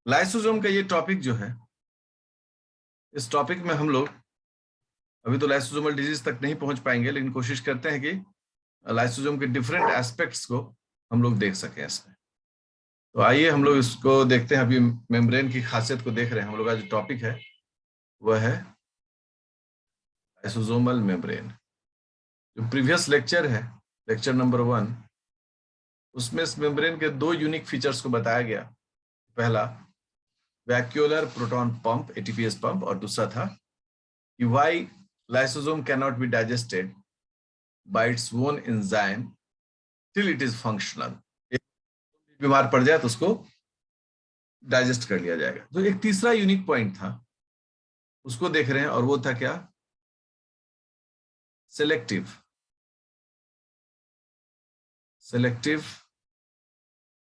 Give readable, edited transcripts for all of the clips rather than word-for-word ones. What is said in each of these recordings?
Lysosome का ये topic जो है, इस टॉपिक में हम लोग अभी तो लाइसोसोमल डिजीज तक नहीं पहुंच पाएंगे, लेकिन कोशिश करते हैं कि लाइसोसोम के डिफरेंट एस्पेक्ट्स को हम लोग देख सकें इसमें। तो आइए हम लोग इसको देखते हैं। अभी मेम्ब्रेन की खासियत को देख रहे हैं हम लोग। का जो टॉपिक है वह है लाइसोसोमल मेम्ब्रेन। जो प्रीवियस लेक्चर है, लेक्चर नंबर 1, उसमें इस मेम्ब्रेन के दो यूनिक फीचर्स को बताया गया। पहला vacuolar proton pump, ATPase pump, और दूसरा था कि why lysosome can not be digested by its own enzyme till it is functional. बीमार पड़ जाए तो उसको डाइजेस्ट कर लिया जाएगा। तो एक तीसरा यूनिक पॉइंट था, उसको देख रहे हैं, और वो था क्या? सेलेक्टिव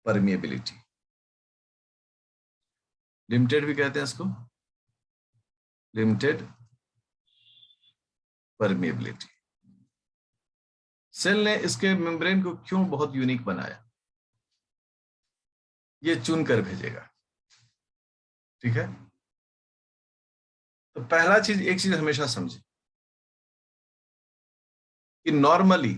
परमिएबिलिटी, लिमिटेड भी कहते हैं इसको, लिमिटेड परमिएबिलिटी। सेल ने इसके मेम्ब्रेन को क्यों बहुत यूनिक बनाया, ये चुन कर भेजेगा। ठीक है, तो पहला चीज, एक चीज हमेशा समझे कि नॉर्मली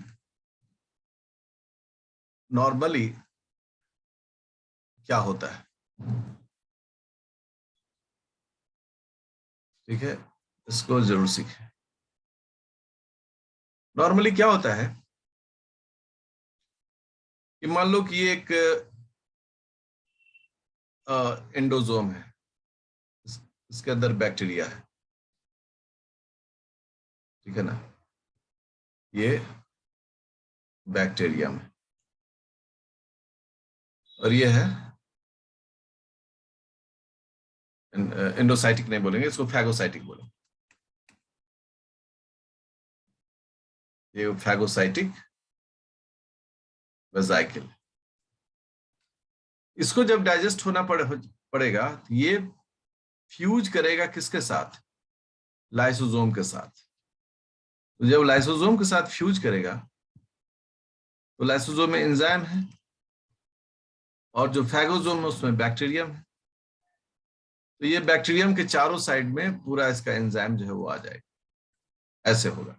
क्या होता है। ठीक है, इसको जरूर सीखें। नॉर्मली क्या होता है कि मान लो कि ये एक एंडोजोम है, इसके अंदर बैक्टीरिया है। ठीक है ना, ये बैक्टीरियम है, और ये है एंडोसाइटिक नहीं बोलेंगे इसको, फैगोसाइटिक बोलेंगे। ये फैगोसाइटिक वेजाइकल। इसको जब डाइजेस्ट होना पड़ेगा तो ये फ्यूज करेगा किसके साथ? लाइसोसोम के साथ। तो जब लाइसोसोम के साथ फ्यूज करेगा तो लाइसोसोम में एंजाइम है, और जो फैगोसोम है उसमें बैक्टीरियम है। तो ये बैक्टीरियम के चारों साइड में पूरा इसका एंजाइम जो है वो आ जाएगा, ऐसे होगा।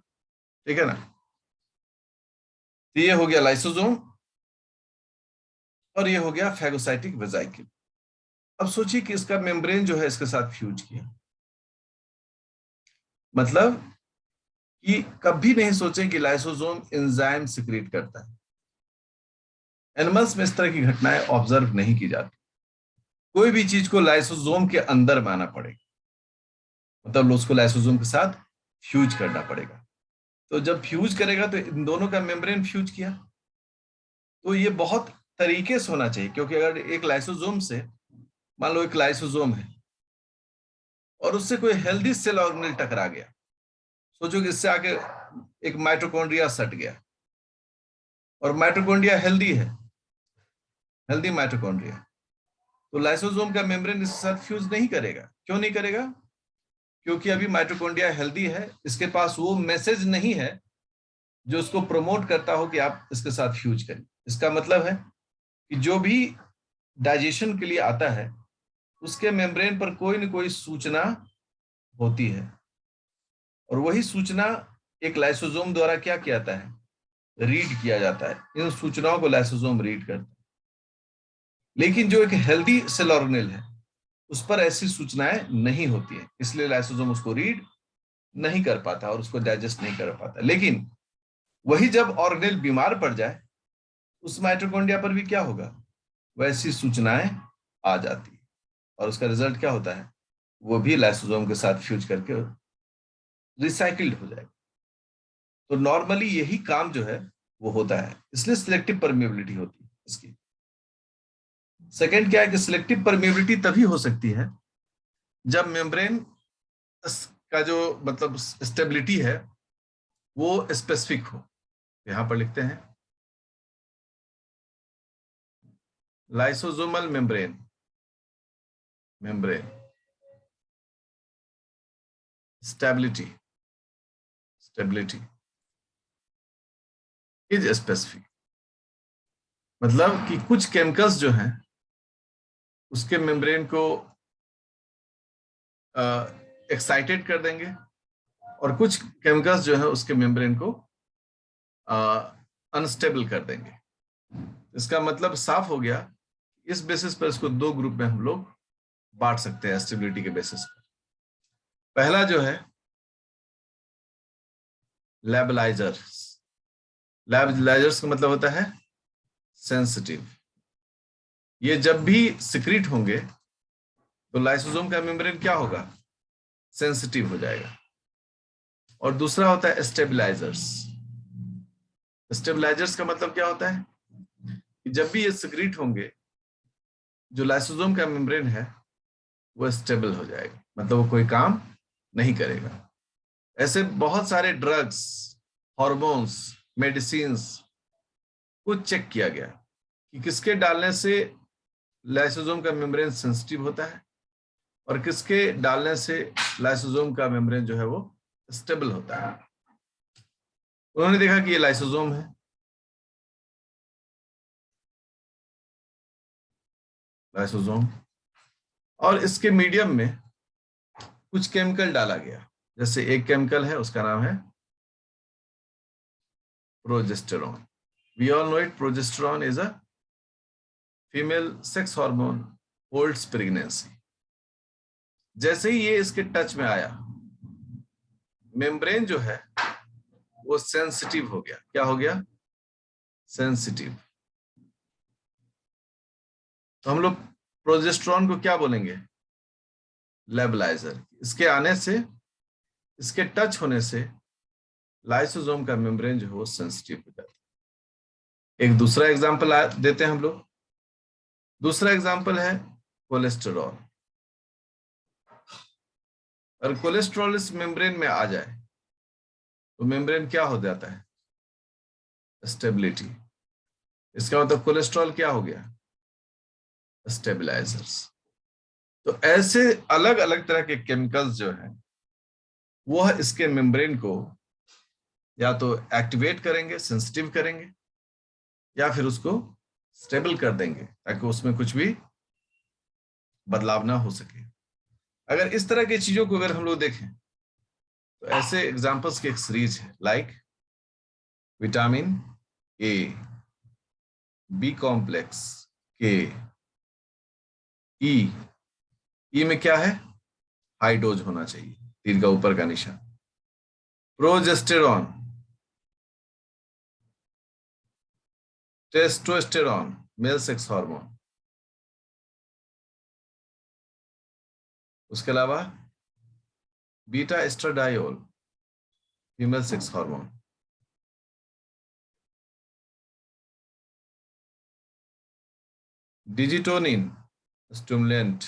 ठीक है ना, तो ये हो गया लाइसोसोम, और ये हो गया फैगोसाइटिक वेजाइकल। अब सोचिए कि इसका मेम्ब्रेन जो है इसके साथ फ्यूज किया, मतलब कि कभी नहीं सोचें कि लाइसोसोम एंजाइम सिक्रीट करता है। एनिमल्स में इस तरह की घटनाएं ऑब्जर्व नहीं की जाती। कोई भी चीज को लाइसोसोम के अंदर माना पड़ेगा, मतलब उसको लाइसोसोम के साथ फ्यूज करना पड़ेगा। तो जब फ्यूज करेगा तो इन दोनों का मेम्ब्रेन फ्यूज किया, तो ये बहुत तरीके से होना चाहिए। क्योंकि अगर एक लाइसोसोम से, मान लो एक लाइसोसोम है और उससे कोई हेल्दी सेल ऑर्गेनेल टकरा गया, सोचो कि इससे आके एक माइटोकॉन्ड्रिया सट गया, और माइटोकॉन्ड्रिया हेल्दी है, हेल्दी माइटोकॉन्ड्रिया, तो लाइसोसोम का मेम्ब्रेन इसके साथ फ्यूज नहीं करेगा। क्यों नहीं करेगा? क्योंकि अभी माइटोकॉन्ड्रिया हेल्दी है, इसके पास वो मैसेज नहीं है जो उसको प्रमोट करता हो कि आप इसके साथ फ्यूज करें। इसका मतलब है कि जो भी डाइजेशन के लिए आता है उसके मेम्ब्रेन पर कोई न कोई सूचना होती है, और वही सूचना एक लाइसोसोम द्वारा क्या किया जाता है? रीड किया जाता है। इन सूचनाओं को लाइसोसोम रीड करता है। लेकिन जो एक हेल्दी सेल ऑर्गेनेल है उस पर ऐसी सूचनाएं नहीं होती है, इसलिए लाइसोसोम उसको रीड नहीं कर पाता और उसको डाइजेस्ट नहीं कर पाता। लेकिन वही जब ऑर्गेनेल बीमार पड़ जाए, उस माइटोकॉन्ड्रिया पर भी क्या होगा? वैसी सूचनाएं आ जाती है, और उसका रिजल्ट क्या होता है? वो भी लाइसोसोम के साथ फ्यूज करके रिसाइकिल्ड हो जाएगा। तो नॉर्मली यही काम जो है वो होता है, इसलिए सिलेक्टिव परमिएबिलिटी होती है इसकी। सेकेंड क्या है कि सिलेक्टिव परमिएबिलिटी तभी हो सकती है जब मेम्ब्रेन का जो मतलब स्टेबिलिटी है वो स्पेसिफिक हो। यहां पर लिखते हैं lysosomal membrane, membrane stability, stability is specific. मतलब कि कुछ केमिकल्स जो हैं उसके मेम्ब्रेन को एक्साइटेड कर देंगे, और कुछ केमिकल्स जो है उसके मेम्ब्रेन को अनस्टेबल कर देंगे। इसका मतलब साफ हो गया, इस बेसिस पर इसको दो ग्रुप में हम लोग बांट सकते हैं स्टेबिलिटी के बेसिस पर। पहला जो है लेबलाइजर्स। लेबलाइजर्स का मतलब होता है सेंसिटिव। ये जब भी सिक्रीट होंगे तो लाइसोसोम का मेम्ब्रेन क्या होगा, सेंसिटिव हो जाएगा। और दूसरा होता है स्टेबलाइजर्स। स्टेबलाइजर्स का मतलब क्या होता है कि जब भी ये सिक्रीट होंगे, जो लाइसोसोम का मेम्ब्रेन है वो स्टेबल हो जाएगा, मतलब वो कोई काम नहीं करेगा। ऐसे बहुत सारे ड्रग्स, हॉर्मोन्स, मेडिसिन्स को चेक किया गया कि किसके डालने से लाइसोसोम का मेम्ब्रेन सेंसिटिव होता है और किसके डालने से लाइसोसोम का मेम्ब्रेन जो है वो स्टेबल होता है। उन्होंने देखा कि ये लाइसोसोम है, लाइसोसोम, और इसके मीडियम में कुछ केमिकल डाला गया। जैसे एक केमिकल है, उसका नाम है progesterone. We all know it, progesterone is a female sex hormone, holds pregnancy. जैसे ही ये इसके टच में आया, मेम्ब्रेन जो है वो सेंसिटिव हो गया। क्या हो गया, सेंसिटिव। तो हम लोग प्रोजेस्टेरॉन को क्या बोलेंगे, लेबलाइजर। इसके आने से, इसके टच होने से लाइसोसोम का मेम्ब्रेन जो है वो सेंसिटिव हो जाता है। एक दूसरा एग्जांपल देते हैं हम लोग। दूसरा एग्जांपल है कोलेस्टेरॉल। अगर कोलेस्ट्रॉल इस मेम्ब्रेन में आ जाए तो मेम्ब्रेन क्या हो जाता है, स्टेबिलिटी। इसका मतलब कोलेस्ट्रॉल क्या हो गया, स्टेबलाइजर्स। तो ऐसे अलग अलग तरह के केमिकल्स जो हैं वह इसके मेम्ब्रेन को या तो एक्टिवेट करेंगे, सेंसिटिव करेंगे, या फिर उसको स्टेबल कर देंगे ताकि उसमें कुछ भी बदलाव ना हो सके। अगर इस तरह की चीजों को अगर हम लोग देखें तो ऐसे एग्जांपल्स की एक सीरीज है, like vitamin A, B complex, K, E. ई में क्या है, हाई डोज होना चाहिए, तीर का ऊपर का निशान। Progesterone, testosterone, male sex hormone. उसके अलावा beta oestradiol, female sex hormone. Digitonin, stimulant.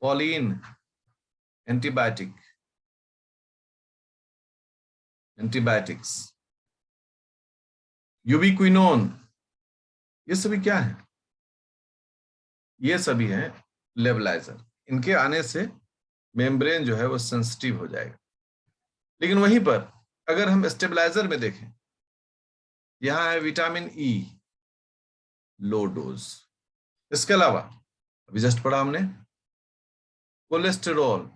Choline, antibiotics. Ubiquinone, ये सभी क्या है, ये सभी हैं लेबलाइजर। इनके आने से मेम्ब्रेन जो है वो सेंसिटिव हो जाएगा। लेकिन वहीं पर अगर हम स्टेबलाइजर में देखें, यहां है विटामिन ई, लो डोज। इसके अलावा अभी जस्ट पढ़ा हमने, कोलेस्टेरॉल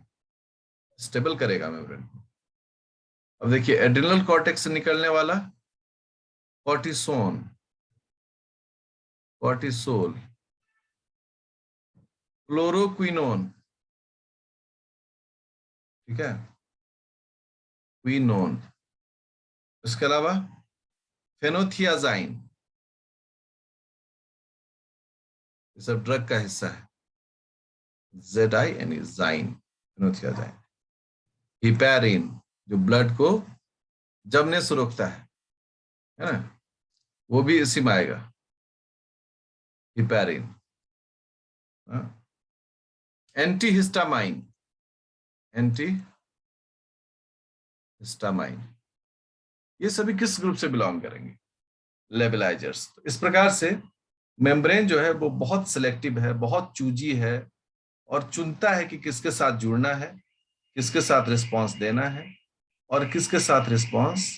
स्टेबल करेगा मेम्ब्रेन को। अब देखिए एड्रिनल कॉर्टेक्स से निकलने वाला कॉर्टिसोन, कॉर्टिसोल, क्लोरोक्विनोन, ठीक है, क्विनोन। इसके अलावा फेनोथियाजाइन, ये सब ड्रग का हिस्सा है, ZIN, जाइन, फेनोथियाजाइन। हिपैरिन, जो ब्लड को जमने से रोकता है ना, वो भी इसी में आएगा, heparin. Anti histamine, anti histamine, ये सभी किस ग्रुप से बिलोंग करेंगे, लेबलाइजर्स। तो इस प्रकार से मेम्ब्रेन जो है वो बहुत सिलेक्टिव है, बहुत चूजी है, और चुनता है कि किसके साथ जुड़ना है, किसके साथ रिस्पॉन्स देना है और किसके साथ रिस्पॉन्स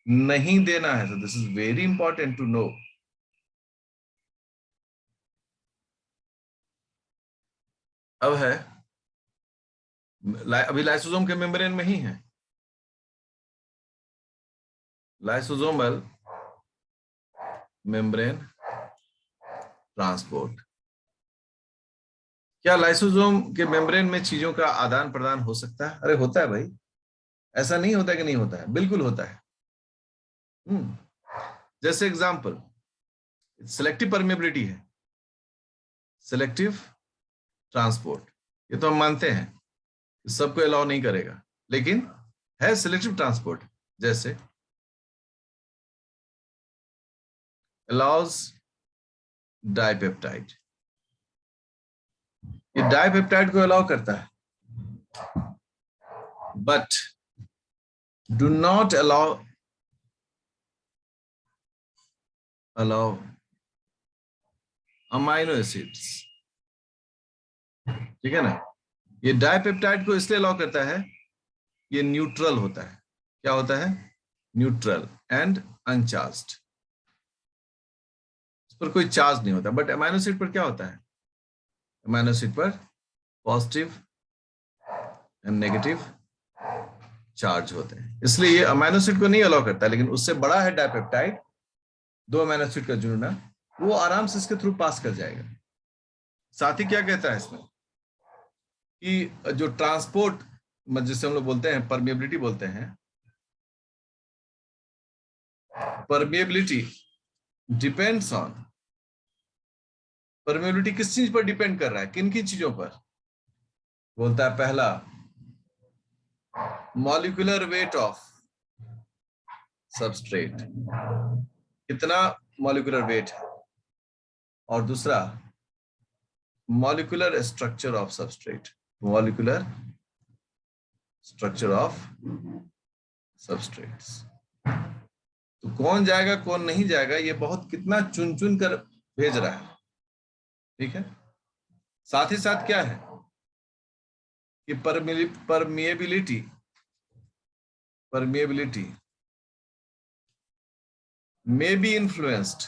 नहीं देना है। तो this is very important to know. अब है अभी लाइसोसोम के मेम्ब्रेन में ही है, लाइसोसोमल मेम्ब्रेन ट्रांसपोर्ट। क्या लाइसोसोम के मेम्ब्रेन में चीजों का आदान प्रदान हो सकता है? अरे होता है भाई, ऐसा नहीं होता कि नहीं होता है, बिल्कुल होता है। जैसे एग्जांपल सिलेक्टिव परमेबिलिटी है, सिलेक्टिव ट्रांसपोर्ट, ये तो हम मानते हैं कि सबको अलाउ नहीं करेगा, लेकिन है सिलेक्टिव ट्रांसपोर्ट। जैसे अलाउज डाइपेप्टाइड, ये डाइपेप्टाइड को अलाउ करता है, but do not allow amino acids. ठीक है ना? ये डाइपेप्टाइड को इसलिए अलाउ करता है, ये न्यूट्रल होता है। क्या होता है? न्यूट्रल एंड अनचार्ज्ड, इस पर कोई चार्ज नहीं होता। बट अमाइनो एसिड पर क्या होता है? अमाइनो एसिड पर पॉजिटिव एंड नेगेटिव चार्ज होते हैं, इसलिए ये अमाइनो एसिड को नहीं अलाउ करता। लेकिन उससे बड़ा है डाइपेप्टाइड, दो अमाइनो एसिड का जुड़ना, वो आराम से इसके थ्रू पास कर जाएगा। साथ ही क्या कहता है इसमें कि जो ट्रांसपोर्ट, जिससे हम लोग बोलते हैं परमिएबिलिटी बोलते हैं, परमिएबिलिटी डिपेंड्स ऑन, परमिएबिलिटी किस चीज पर डिपेंड कर रहा है, किन किन चीजों पर? बोलता है पहला मॉलिक्यूलर वेट ऑफ सबस्ट्रेट, कितना मॉलिक्यूलर वेट है, और दूसरा molecular structure of substrate, molecular structure of substrates. तो कौन जाएगा कौन नहीं जाएगा, ये बहुत कितना चुन चुन कर भेज रहा है। ठीक है? साथ ही साथ क्या है कि परमिएबिलिटी मे बी इन्फ्लुएंस्ड,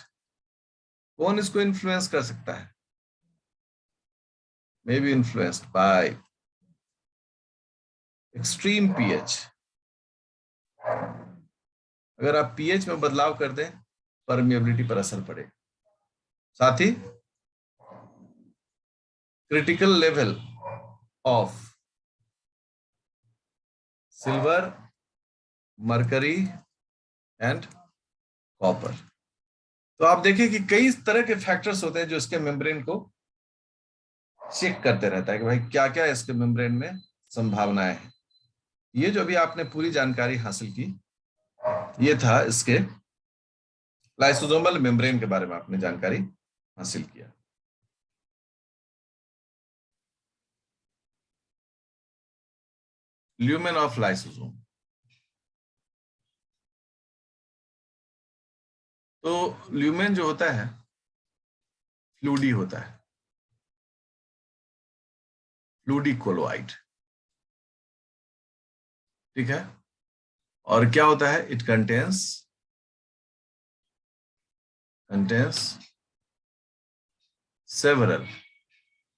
कौन इसको इन्फ्लुएंस कर सकता है? May be influenced by extreme pH. अगर आप पीएच में बदलाव कर दें, परमिएबिलिटी पर असर पड़ेगा। साथ ही critical level of silver, mercury and copper. तो आप देखिए कि कई तरह के फैक्टर्स होते हैं जो इसके मेम्ब्रेन को चेक करते रहता है कि भाई क्या क्या इसके मेम्ब्रेन में संभावनाएं हैं। ये जो अभी आपने पूरी जानकारी हासिल की, ये था इसके लाइसोसोमल मेम्ब्रेन के बारे में आपने जानकारी हासिल किया। Lumen of lysosome. तो ल्यूमेन जो होता है फ्लूडी होता है, फ्लूडी कोलोइड। ठीक है? और क्या होता है? इट कंटेन्स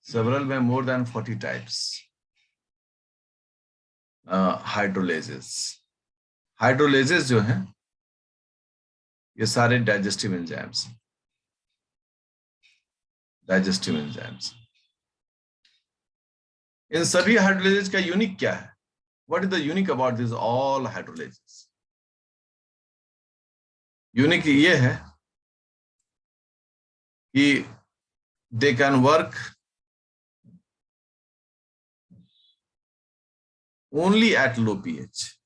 several में more than 40 types हाइड्रोलेजेस जो हैं ये सारे डाइजेस्टिव एंजाइम्स। इन सभी हाइड्रोलेजेस का यूनिक क्या है? What is the unique about this all hydrolases? Unique ये है कि they can work only at low pH.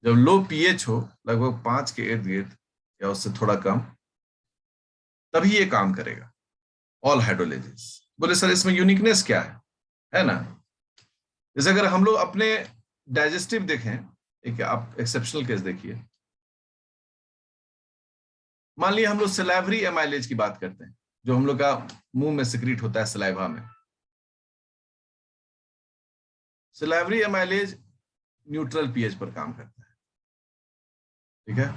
जब लो पीएच हो, लगभग 5 के इर्द गिर्द या उससे थोड़ा कम, तभी ये काम करेगा ऑल हाइड्रोलेजेस। बोले सर इसमें यूनिकनेस क्या है ना? जैसे अगर हम लोग अपने डाइजेस्टिव देखें, एक आप एक्सेप्शनल केस देखिए। मान लिया हम लोग सलाइवरी एमाइलेज की बात करते हैं, जो हम लोग का मुंह में सिक्रीट होता है सलाइवा में। सलाइवरी एमाइलेज न्यूट्रल पीएच पर काम करता है। ठीक है,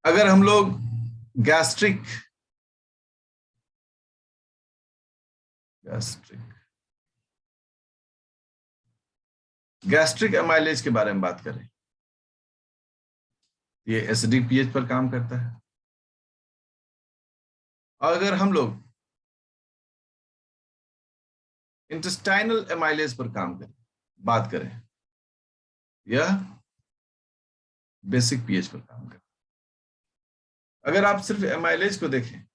अगर हम लोग गैस्ट्रिक गैस्ट्रिक गैस्ट्रिक एमाइलेज के बारे में बात करें, ये एसिडिक पीएच पर काम करता है। और अगर हम लोग इंटेस्टाइनल एमाइलेज पर काम करें, बात करें, यह बेसिक पीएच पर काम करता है। अगर आप सिर्फ एमाइलेज को देखें,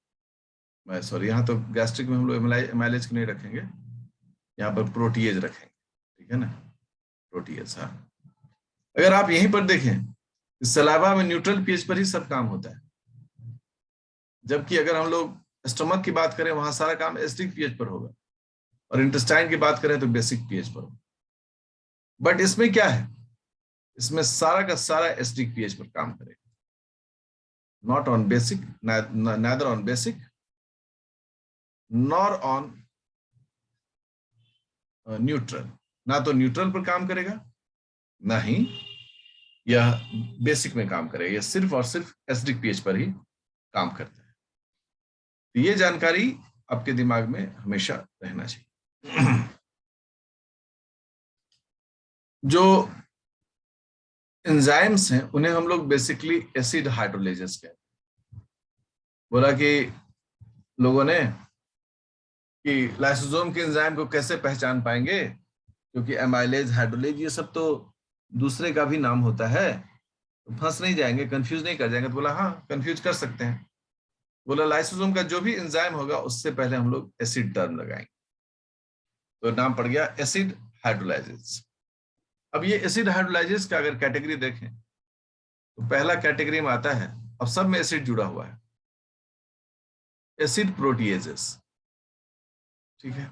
मैं सॉरी, यहाँ तो गैस्ट्रिक में हम लोग एमाइलेज को नहीं रखेंगे, यहाँ पर प्रोटीएज रखेंगे। ठीक है ना, प्रोटीएज। हाँ, अगर आप यहीं पर देखें, सलावा में न्यूट्रल पीएच पर ही सब काम होता है, जबकि अगर हम लोग स्टमक की बात करें, वहां सारा काम एसिडिक पीएच पर होगा, और इंटेस्टाइन की बात करें तो बेसिक पीएच पर होगा। बट इसमें क्या है, इसमें सारा का सारा एसिडिक पीएच पर काम करेगा, not on basic, neither on basic nor on neutral. ना तो न्यूट्रल पर काम करेगा, ना ही यह बेसिक में काम करेगा, यह सिर्फ और सिर्फ एसिडिक पीएच पर ही काम करता है। तो ये जानकारी आपके दिमाग में हमेशा रहना चाहिए। जो एंजाइम्स हैं उन्हें हम लोग बेसिकली एसिड हाइड्रोलेजेस कहते हैं। बोला कि लोगों ने कि लाइसोसोम के एंजाइम को कैसे पहचान पाएंगे, क्योंकि एमाइलेज, हाइड्रोलेज ये सब तो दूसरे का भी नाम होता है, तो फंस नहीं जाएंगे, कंफ्यूज नहीं कर जाएंगे। तो बोला हाँ, कंफ्यूज कर सकते हैं। बोला लाइसोसोम का जो भी एंजाइम होगा उससे पहले हम लोग एसिड टर्म लगाएंगे, तो नाम पड़ गया एसिड हाइड्रोलाइजेज। अब ये एसिड हाइड्रोलाइजेज का अगर कैटेगरी देखें तो पहला कैटेगरी में आता है, अब सब में एसिड जुड़ा हुआ है, एसिड प्रोटीएजेस। ठीक है,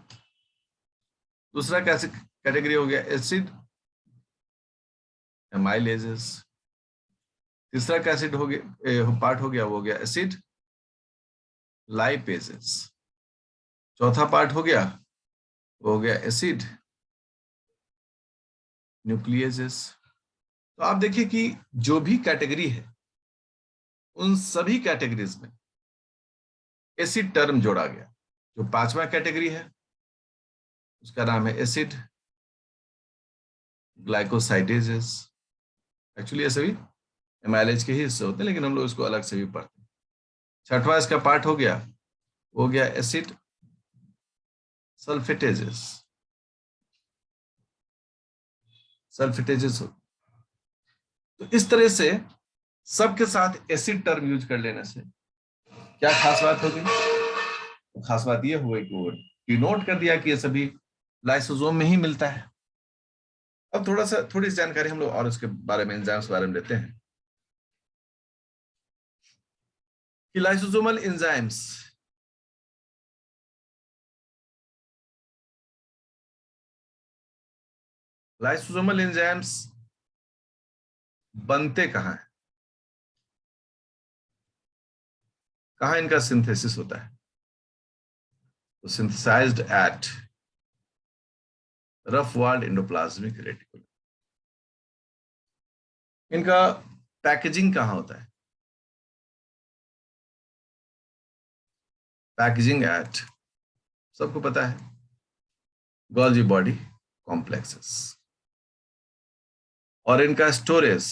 दूसरा कैटेगरी हो गया एसिड एमाइलेजेस। तीसरा कैसिड हो गया, पार्ट हो गया, वो हो गया एसिड लाइपेजेस। चौथा पार्ट हो गया, वो हो गया एसिड न्यूक्लियेजेस। तो आप देखिए कि जो भी कैटेगरी है, उन सभी कैटेगरीज में एसिड टर्म जोड़ा गया। जो पांचवा कैटेगरी है उसका नाम है एसिड ग्लाइकोसाइडेजेस। एक्चुअली ये सभी एमाइलेज के ही हिस्से होते हैं, लेकिन हम लोग इसको अलग से भी पढ़ते हैं। छठवां इसका पार्ट हो गया, वो हो गया एसिड सल्फेटेजेस। तो इस तरह से सबके साथ एसिड टर्म यूज कर लेने से क्या खास बात होगी? तो खास बात ये हुई कि वो डिनोट कर दिया कि ये सभी लाइसोसोम में ही मिलता है। अब थोड़ी सी जानकारी हम लोग और उसके बारे में, एंजाइम्स के बारे में लेते हैं कि लाइसोसोमल एंजाइम्स बनते कहाँ हैं, कहाँ इनका सिंथेसिस होता है? तो synthesized at rough walled endoplasmic reticulum. इनका पैकेजिंग कहाँ होता है? पैकेजिंग एट, सबको पता है, गोल्जी बॉडी कॉम्प्लेक्सेस। और इनका स्टोरेज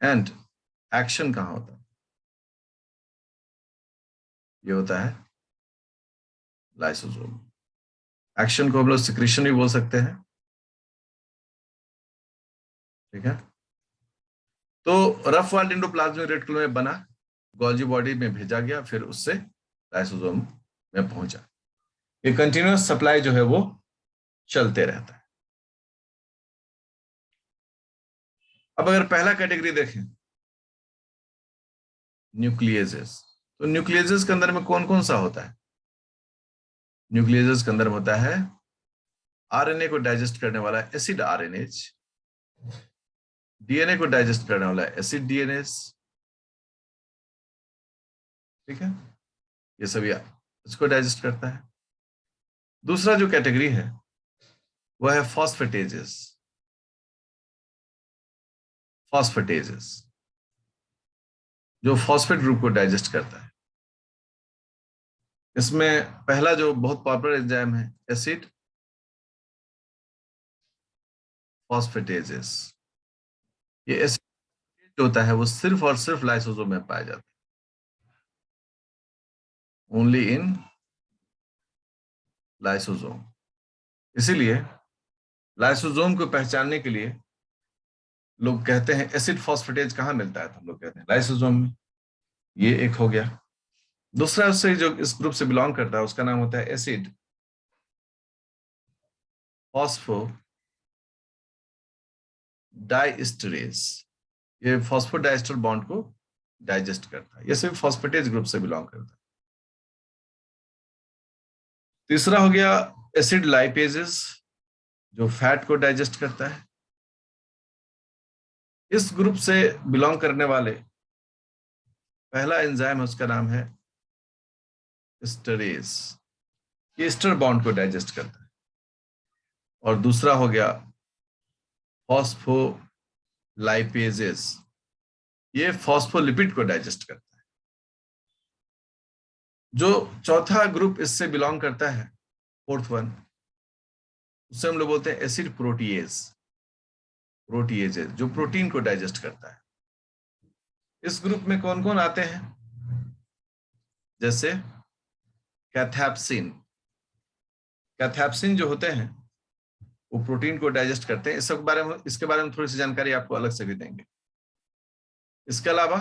एंड एक्शन कहाँ होता है? ये होता है लाइसोसोम। एक्शन को हम लोग सिक्रीशन भी बोल सकते हैं। ठीक है, तो रफ वाल्ड एंडोप्लाज्मिक रेटिकुलम में बना, गोल्जी बॉडी में भेजा गया, फिर उससे लाइसोसोम में पहुंचा। ये कंटिन्यूअस सप्लाई जो है वो चलते रहता है। अब अगर पहला कैटेगरी देखें, न्यूक्लियेजेस, तो न्यूक्लियेजेस के अंदर में कौन कौन सा होता है? न्यूक्लियेजेस के अंदर में होता है आरएनए को डाइजेस्ट करने वाला एसिड आरएनएज, डीएनए को डाइजेस्ट करने वाला एसिड डीएनएस। ठीक है, ये सभी इसको डाइजेस्ट करता है। दूसरा जो कैटेगरी है वो है फॉस्फेटेजेस। फॉस्फेटेजेस जो फॉस्फेट ग्रुप को डाइजेस्ट करता है। इसमें पहला जो बहुत पॉपुलर एंजाइम है एसिड फॉस्फेटेजेस। ये एसिड जो होता है वो सिर्फ और सिर्फ लाइसोसोम में पाया जाता है, ओनली इन लाइसोसोम। इसीलिए लाइसोसोम को पहचानने के लिए लोग कहते हैं एसिड फॉस्फेटेज कहाँ मिलता है, तो हम लोग कहते हैं लाइसोसोम में। ये एक हो गया। दूसरा उससे जो इस ग्रुप से बिलोंग करता है उसका नाम होता है एसिड फॉस्फो डाइस्टरेज। ये फॉस्फोडाइस्टर बॉन्ड को डाइजेस्ट करता है। ये सिर्फ फॉस्फेटेज ग्रुप से बिलोंग करता है। तीसरा हो गया एसिड लाइपेजेस जो फैट को डाइजेस्ट करता है। इस ग्रुप से बिलोंग करने वाले पहला एंजाइम है उसका नाम है एस्टरेज। ये एस्टर बॉन्ड को डाइजेस्ट करता है। और दूसरा हो गया फॉस्फोलाइपेजेस। ये फॉस्फोलिपिड को डाइजेस्ट करता है। जो चौथा ग्रुप इससे बिलोंग करता है, फोर्थ वन, उससे हम लोग बोलते हैं एसिड प्रोटीएज। प्रोटीएज जो प्रोटीन को डाइजेस्ट करता है। इस ग्रुप में कौन कौन आते हैं, जैसे कैथैप्सिन। कैथैप्सिन जो होते हैं वो प्रोटीन को डाइजेस्ट करते हैं। इसके बारे में थोड़ी सी जानकारी आपको अलग से भी देंगे। इसके अलावा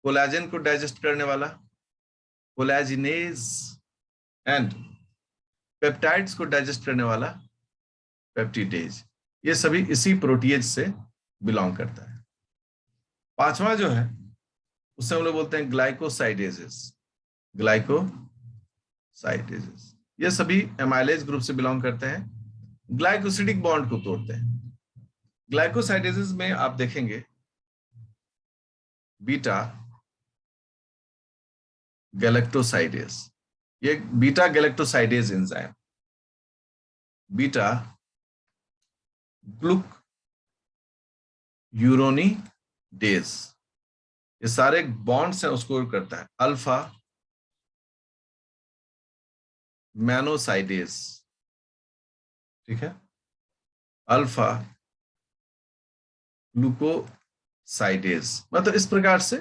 कोलेजन को डाइजेस्ट करने वाला कोलेजिनेज एंड पेप्टाइड्स को डाइजेस्ट करने वाला पेप्टिडेज, ये सभी इसी प्रोटीएज से बिलोंग करता है। पांचवा जो है उससे हम लोग बोलते हैं ग्लाइकोसाइडेजेस। ग्लाइकोसाइडेजेस ये सभी एमाइलेज ग्रुप से बिलोंग करते हैं, ग्लाइकोसिडिक बॉन्ड को तोड़ते हैं। ग्लाइकोसाइडेजेस में आप देखेंगे बीटा गैलेक्टोसाइडेज। ये बीटा गैलेक्टोसाइडेज एंजाइम, बीटा ग्लूयूरोनीडेज, ये सारे बॉन्ड्स हैं उसको करता है। अल्फा मैनोसाइडेज, ठीक है, अल्फा ग्लूकोसाइडेज। मतलब इस प्रकार से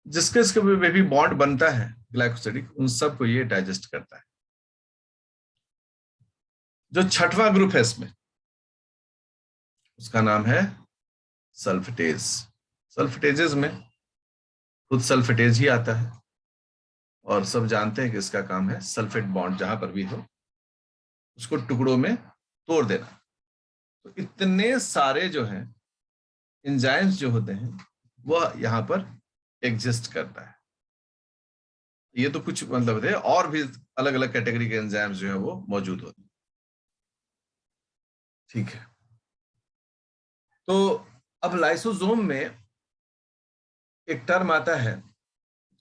जिसके इसके में भी बॉन्ड बनता है ग्लाइकोसाइडिक, उन सबको ये डाइजेस्ट करता है। जो छठवां ग्रुप है इसमें उसका नाम है सल्फेटेज। सल्फेटेजेस में खुद सल्फेटेज ही आता है और सब जानते हैं कि इसका काम है सल्फेट बॉन्ड जहां पर भी हो उसको टुकड़ों में तोड़ देना। तो इतने सारे जो हैं एंजाइम्स जो होते हैं वह यहाँ पर एग्जिस्ट करता है। ये तो कुछ मतलब है, और भी अलग अलग कैटेगरी के एंजाइम्स जो है वो मौजूद होते हैं। ठीक है, तो अब लाइसोसोम में एक टर्म आता है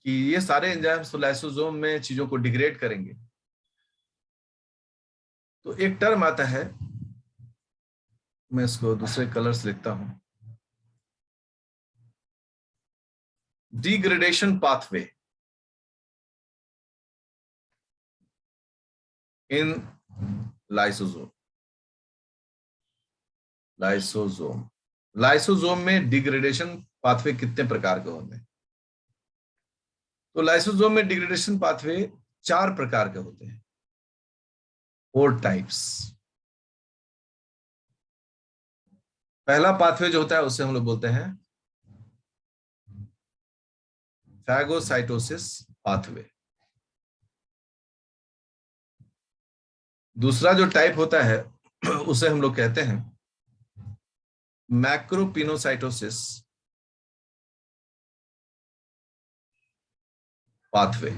कि ये सारे एंजाइम्स लाइसोसोम में चीजों को डिग्रेड करेंगे। तो एक टर्म आता है, मैं इसको दूसरे कलर से लिखता हूं, डिग्रेडेशन पाथवे इन लाइसोसोम। लाइसोसोम में डिग्रेडेशन पाथवे कितने प्रकार के होते हैं? तो लाइसोसोम में डिग्रेडेशन पाथवे 4 प्रकार के होते हैं, 4 टाइप्स। पहला पाथवे जो होता है उसे हम लोग बोलते हैं फैगोसाइटोसिस पाथवे। दूसरा जो टाइप होता है उसे हम लोग कहते हैं मैक्रोपिनोसाइटोसिस पाथवे।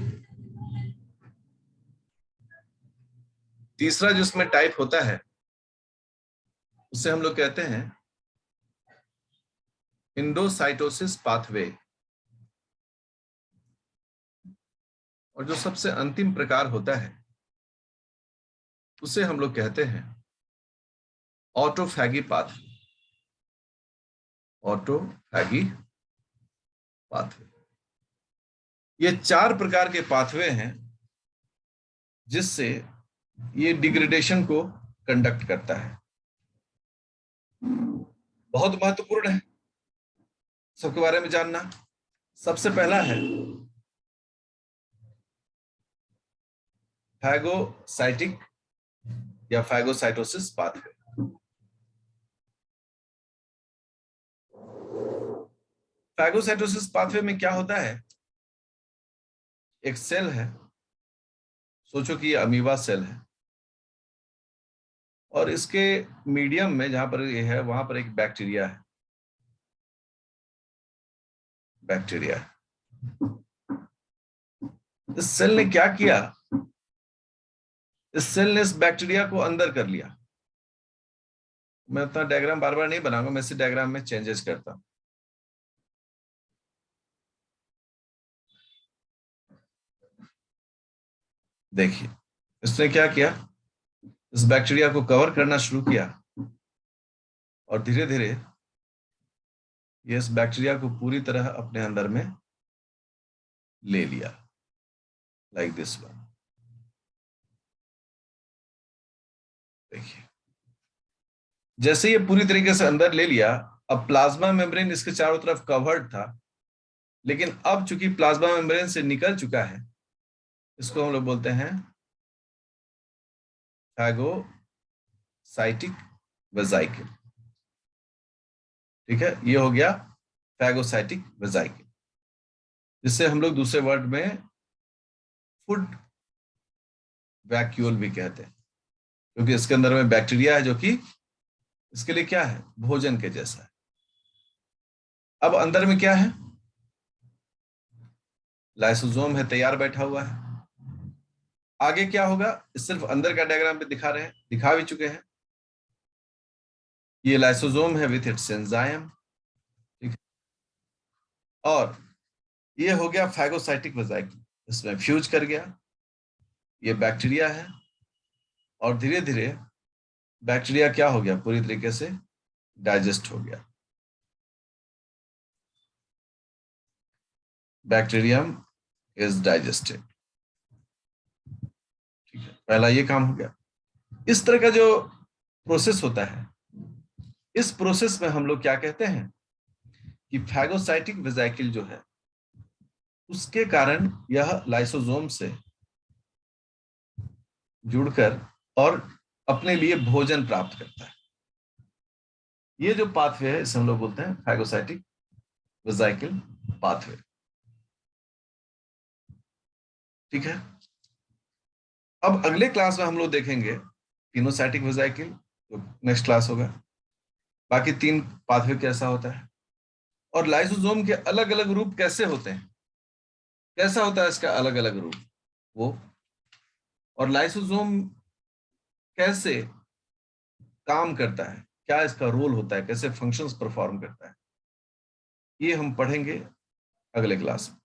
तीसरा जो इसमें टाइप होता है उसे हम लोग कहते हैं इंडोसाइटोसिस पाथवे। और जो सबसे अंतिम प्रकार होता है उसे हम लोग कहते हैं ऑटोफैगी पाथवे। ऑटोफैगी पाथवे, ये 4 प्रकार के पाथवे हैं जिससे ये डिग्रेडेशन को कंडक्ट करता है। बहुत महत्वपूर्ण है सबके बारे में जानना। सबसे पहला है फैगोसाइटिक या फैगोसाइटोसिस पाथवे। फैगोसाइटोसिस पाथवे में क्या होता है, एक सेल है, सोचो कि ये अमीबा सेल है, और इसके मीडियम में जहां पर ये है वहां पर एक बैक्टीरिया है। बैक्टीरिया, इस सेल ने क्या किया, इस सेल ने इस बैक्टीरिया को अंदर कर लिया। मैं उतना डायग्राम बार बार नहीं बनाऊंगा, मैं इसी डायग्राम में चेंजेस करता हूं। देखिए इसने क्या किया, इस बैक्टीरिया को कवर करना शुरू किया और धीरे धीरे ये इस बैक्टीरिया को पूरी तरह अपने अंदर में ले लिया, लाइक दिस वन। देखिए जैसे ये पूरी तरीके से अंदर ले लिया, अब प्लाज्मा मेम्ब्रेन इसके चारों तरफ कवर्ड था, लेकिन अब चूंकि प्लाज्मा मेम्ब्रेन से निकल चुका है, इसको हम लोग बोलते हैं फैगोसाइटिक वेजाइकल। ठीक है, ये हो गया फैगोसाइटिक वेजाइकल, जिससे हम लोग दूसरे वर्ड में फूड वैक्यूल भी कहते हैं, क्योंकि इसके अंदर में बैक्टीरिया है जो कि इसके लिए क्या है, भोजन के जैसा है। अब अंदर में क्या है, लाइसोसोम है, तैयार बैठा हुआ है। आगे क्या होगा, सिर्फ अंदर का डायग्राम पे दिखा रहे हैं, दिखा भी चुके हैं। ये लाइसोसोम है विथ इट्स एंजाइम, ठीक है, और ये हो गया फैगोसाइटिक वेजाइकल, इसमें फ्यूज कर गया, ये बैक्टीरिया है, और धीरे धीरे बैक्टीरिया क्या हो गया, पूरी तरीके से डाइजेस्ट हो गया। Bacterium is digested. ठीक है, पहला ये काम हो गया। इस तरह का जो प्रोसेस होता है, इस प्रोसेस में हम लोग क्या कहते हैं कि फैगोसाइटिक वेजाइकल जो है उसके कारण यह लाइसोसोम से जुड़कर और अपने लिए भोजन प्राप्त करता है। ये जो पाथवे है इसे हम लोग बोलते हैं फैगोसाइटिक वेजाइकल पाथवे। ठीक है, अब अगले क्लास में हम लोग देखेंगे पिनोसाइटिक वेजाइकल, तो नेक्स्ट क्लास होगा। बाकी 3 पाथवे कैसा होता है, और लाइसोसोम के अलग अलग रूप कैसे होते हैं, कैसा होता है इसका अलग अलग रूप वो, और लाइसोसोम कैसे काम करता है, क्या इसका रोल होता है, कैसे फंक्शंस परफॉर्म करता है, ये हम पढ़ेंगे अगले क्लास में।